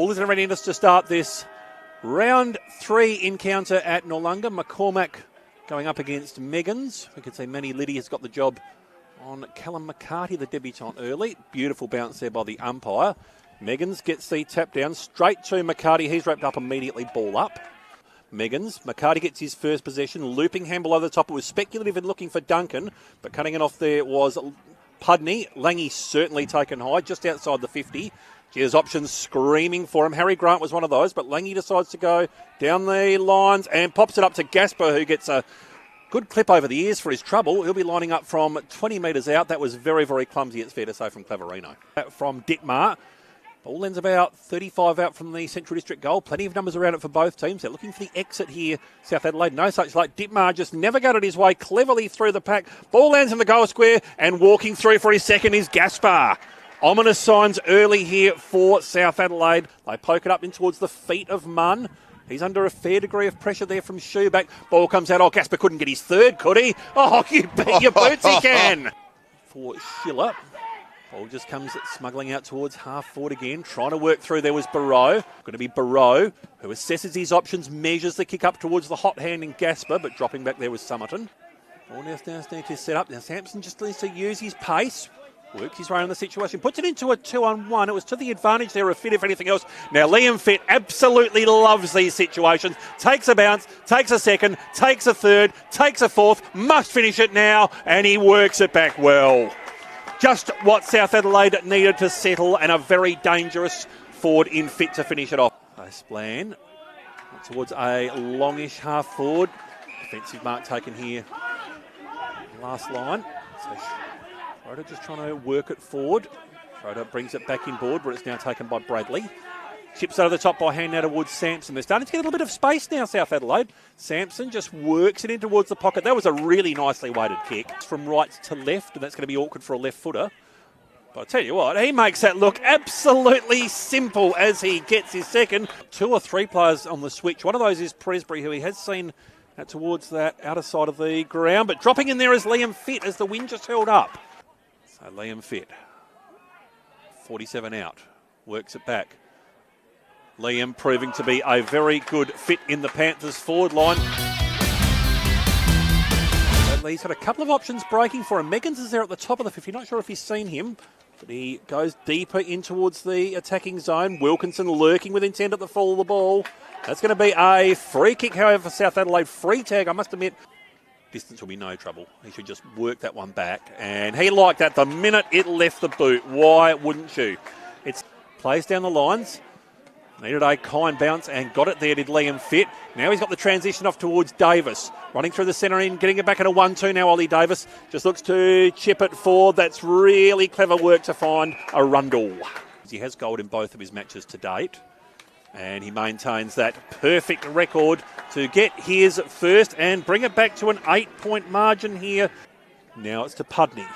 All is in readiness to start this round 3 encounter at Noarlunga. McCormack going up against Meggins. We could say Manny Liddy has got the job on Callum McCarty, the debutant, early. Beautiful bounce there by the umpire. Meggins gets the tap down straight to McCarty. He's wrapped up immediately, ball up. Meggins, McCarty gets his first possession, looping handball over the top. It was speculative in looking for Duncan, but cutting it off there was Pudney. Lange certainly taken high, just outside the 50. There's options screaming for him. Harry Grant was one of those, but Lange decides to go down the lines and pops it up to Gasper, who gets a good clip over the ears for his trouble. He'll be lining up from 20 metres out. That was very, very clumsy, it's fair to say, from Claverino. From Dick Marr. Ball ends about 35 out from the Central District goal. Plenty of numbers around it for both teams. They're looking for the exit here. South Adelaide, no such luck. Dittmar just navigated his way cleverly through the pack. Ball lands in the goal square, and walking through for his second is Gaspar. Ominous signs early here for South Adelaide. They poke it up in towards the feet of Munn. He's under a fair degree of pressure there from Shoeback. Ball comes out. Oh, Gaspar couldn't get his third, could he? Oh, you bet your boots he can. For Schiller. Ball just comes smuggling out towards half forward again. Trying to work through. There was Barreau. Going to be Barreau, who assesses his options, measures the kick up towards the hot hand in Gasper, but dropping back there was Summerton. Ball now needs to set up. Now Sampson just needs to use his pace. Works his way on the situation. Puts it into a 2-on-1. It was to the advantage there of Fitt, if anything else. Now Liam Fitt absolutely loves these situations. Takes a bounce, takes a second, takes a third, takes a fourth. Must finish it now, and he works it back well. Just what South Adelaide needed to settle, and a very dangerous forward in Fitt to finish it off. Splan towards a longish half forward. Defensive mark taken here. Last line. So Schroeder just trying to work it forward. Schroeder brings it back inboard, but it's now taken by Bradley. Chips over the top by hand now towards Sampson. They're starting to get a little bit of space now, South Adelaide. Sampson just works it in towards the pocket. That was a really nicely weighted kick. It's from right to left, and that's going to be awkward for a left footer. But I tell you what, he makes that look absolutely simple as he gets his second. 2 or 3 players on the switch. One of those is Presbury, who he has seen towards that outer side of the ground. But dropping in there is Liam Fitt as the wind just held up. So Liam Fitt, 47 out, works it back. Liam proving to be a very good fit in the Panthers forward line. He's got a couple of options breaking for him. Meggins is there at the top of the 50. Not sure if he's seen him, but he goes deeper in towards the attacking zone. Wilkinson lurking with intent at the fall of the ball. That's going to be a free kick, however, for South Adelaide. Free tag, I must admit. Distance will be no trouble. He should just work that one back. And he liked that the minute it left the boot. Why wouldn't you? It plays down the lines. Needed a kind bounce and got it there, did Liam Fitt. Now he's got the transition off towards Davis. Running through the centre in, getting it back at a 1-2 now, Ollie Davis. Just looks to chip it forward. That's really clever work to find a Rundle. He has gold in both of his matches to date. And he maintains that perfect record to get his first and bring it back to an 8-point margin here. Now it's to Pudney.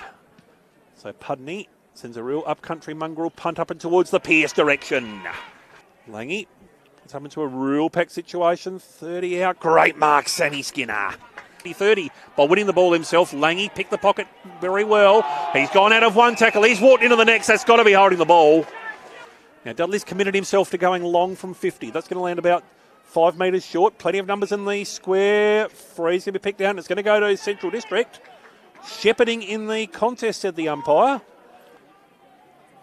So Pudney sends a real upcountry mongrel punt up and towards the Pierce direction. Lange, it's up into a real pack situation. 30 out. Great mark, Sammy Skinner. 30 by winning the ball himself. Lange picked the pocket very well. He's gone out of one tackle. He's walked into the next. That's got to be holding the ball. Now, Dudley's committed himself to going long from 50. That's going to land about 5 metres short. Plenty of numbers in the square. Free's going to be picked down. It's going to go to Central District. Shepherding in the contest, said the umpire.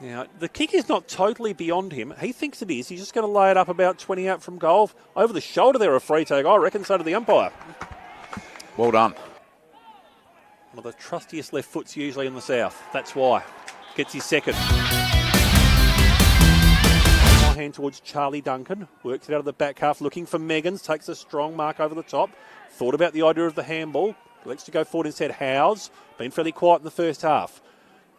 Now, the kick is not totally beyond him. He thinks it is. He's just going to lay it up about 20 out from goal. Over the shoulder there, a free tag. I reckon so to the umpire. Well done. One of the trustiest left foots usually in the south. That's why. Gets his second. Hand towards Charlie Duncan. Works it out of the back half, looking for Meggins. Takes a strong mark over the top. Thought about the idea of the handball. Elects to go forward instead. Howes. Been fairly quiet in the first half.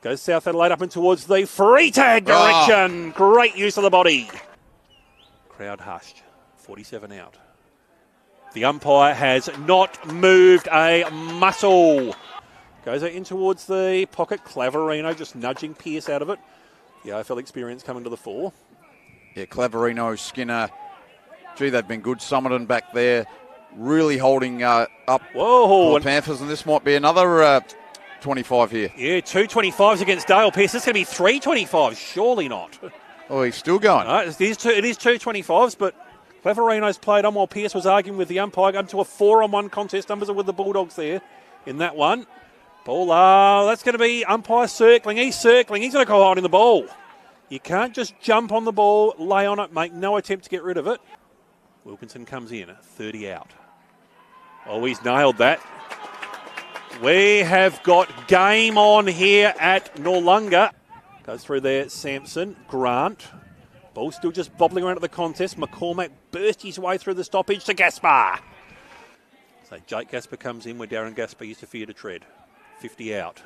Goes South Adelaide up and towards the free tag direction. Great use of the body. Crowd hushed. 47 out. The umpire has not moved a muscle. Goes in towards the pocket. Claverino just nudging Pierce out of it. The AFL experience coming to the fore. Yeah, Claverino, Skinner. Gee, they've been good. Summerton back there. Really holding up for the Panthers. And this might be another 25 here. Yeah, 2 25s against Dale Pierce. This is going to be 3 25s. Surely not. Oh, he's still going. It is two 25s, but Cleverino's played on while Pearce was arguing with the umpire. Up to a 4-on-1 contest. Numbers are with the Bulldogs there in that one. Ball, that's going to be umpire circling. He's circling. He's going to go hard in the ball. You can't just jump on the ball, lay on it, make no attempt to get rid of it. Wilkinson comes in, 30 out. Oh, he's nailed that. We have got game on here at Noarlunga. Goes through there, Sampson, Grant. Ball still just bobbling around at the contest. McCormack burst his way through the stoppage to Gaspar. So Jake Gaspar comes in where Darren Gaspar used to fear to tread. 50 out.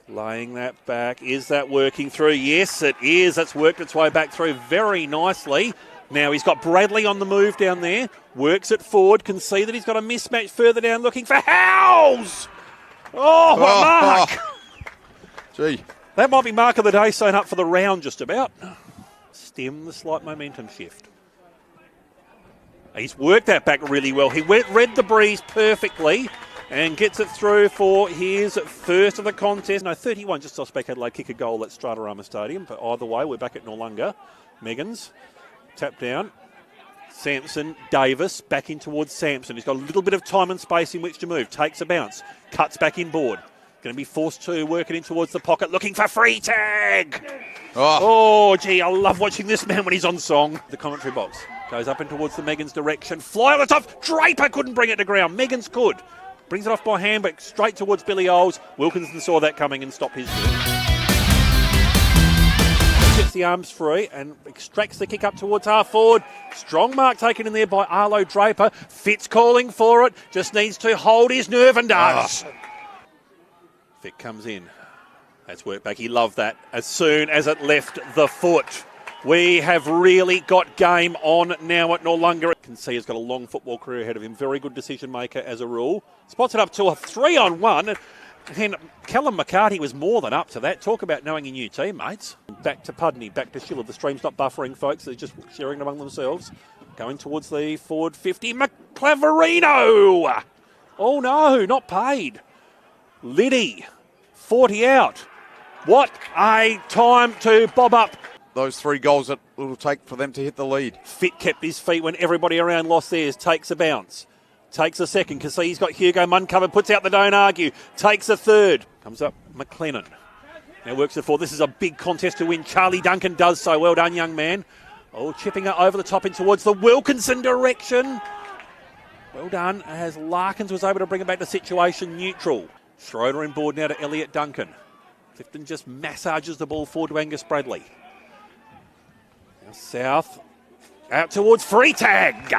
Laying that back. Is that working through? Yes, it is. That's worked its way back through very nicely. Now he's got Bradley on the move down there. Works it forward. Can see that he's got a mismatch further down looking for Howes. Oh, what a mark. Gee. That might be mark of the day, sewn up for the round just about. Stem the slight momentum shift. He's worked that back really well. He read the breeze perfectly and gets it through for his first of the contest. No, 31 just off spec Adelaide kick a goal at Stratorama Stadium. But either way, we're back at Noarlunga. Meggans, tap down. Sampson, Davis, back in towards Sampson. He's got a little bit of time and space in which to move. Takes a bounce. Cuts back inboard. Going to be forced to work it in towards the pocket, looking for free tag. Oh, gee, I love watching this man when he's on song. The commentary box goes up and towards the Meggans direction. Fly on the top. Draper couldn't bring it to ground. Meggans could. Brings it off by hand, but straight towards Billy Oles. Wilkinson saw that coming and stopped his move. Gets the arms free and extracts the kick up towards half forward. Strong mark taken in there by Arlo Draper. Fitz calling for it. Just needs to hold his nerve and does. Fick comes in. That's worked back. He loved that as soon as it left the foot. We have really got game on now at Noarlunga. You can see he's got a long football career ahead of him. Very good decision maker as a rule. Spots it up to a 3-on-1. And Callum McCarty was more than up to that. Talk about knowing your new teammates. Back to Pudney, back to Schiller. The stream's not buffering, folks. They're just sharing among themselves. Going towards the forward 50. McClaverino! Oh no, not paid. Liddy, 40 out. What a time to bob up. Those 3 goals that it'll take for them to hit the lead. Fit kept his feet when everybody around lost theirs. Takes a bounce. Takes a second. Can see he's got Hugo Munn covered. Puts out the don't argue. Takes a third. Comes up McLennan. Now works it forward. This is a big contest to win. Charlie Duncan does so. Well done, young man. Oh, chipping it over the top in towards the Wilkinson direction. Well done, as Larkins was able to bring it back to situation neutral. Schroeder in board now to Elliot Duncan. Clifton just massages the ball forward to Angus Bradley. Now South out towards free tag.